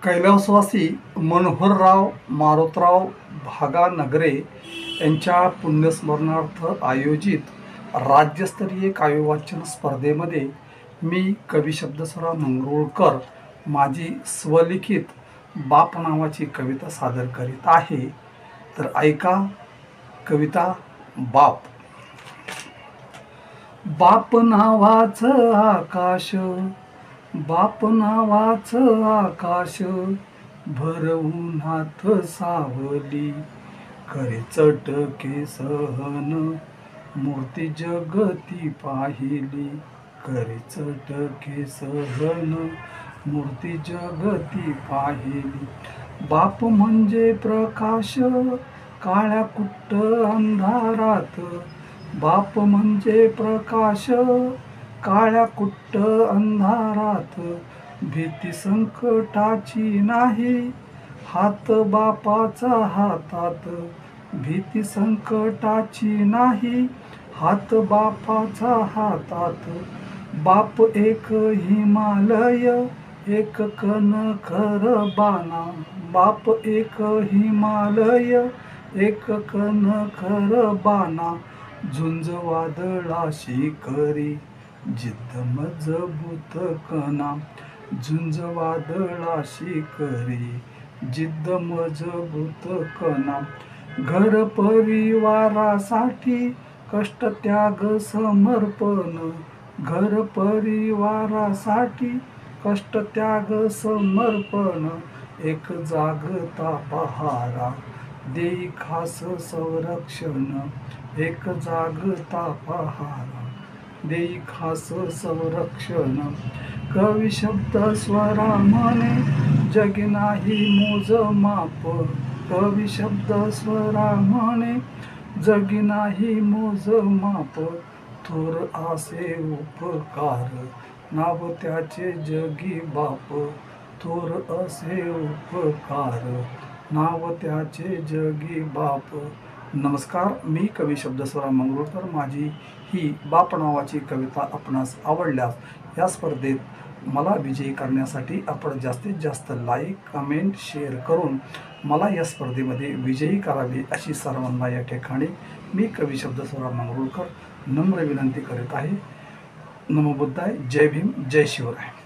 कैलासवासी मनोहरराव मारोतराव भागानगरे यांच्या पुण्यस्मरणार्थ आयोजित राज्यस्तरीय काव्यवाचन स्पर्धेमध्ये मी कवी शब्दसराव मंगरुळकर माझी स्वलिखित बाप नावाची कविता सादर करीत आहे। तर ऐका कविता बाप। बाप नावाचं आकाश, बाप नावाचं आकाश भर उन्हात सावली, करे चटके सहन मूर्ती जगती पाहिली, करे चटके सहन मूर्ती जगती पाहिली। बाप म्हणजे प्रकाश काळ्या कुट्ट अंधारात, बाप म्हणजे प्रकाश काळ्या कुट्ट अंधारात, भीती संकटाची नाही हात बापाचा हातात, भीती संकटाची नाही हात बापाचा हातात। बाप एक हिमालय एक कणखर बाणा, बाप एक हिमालय एक कणखर बाणा, झुंज वादळाशी करी जिद्द मजबूत कणा, झुंज वादळाशी करी जिद्द मजबूत कणा। घर परिवारासाठी कष्ट त्याग समर्पण, घर परिवारासाठी कष्ट त्याग समर्पण, एक जागता पहारा देई खास संरक्षण, एक जागता पहारा देई खास संरक्षण। कवी शब्द स्वरा म्हणे जगी नाही मोजमाप, कवी शब्द स्वरा म्हणे जगी नाही मोजमाप, थोर आसे उपकार नाव त्याचे जगी बाप, थोर असे उपकार नाव त्याचे जगी बाप। नमस्कार, मी कवी शब्दस्वरा मंगरुळकर। माझी ही बाप नावाची कविता आपणास आवडल्यास या स्पर्धेत मला विजयी करण्यासाठी आपण जास्तीत जास्त लाईक कमेंट शेअर करून मला या स्पर्धेमध्ये विजयी करावे अशी सर्वांना या ठिकाणी मी कवी शब्दस्वरा मंगरुळकर नम्र विनंती करीत आहे। नमो बुद्धाय, जय भीम, जय शिवराय।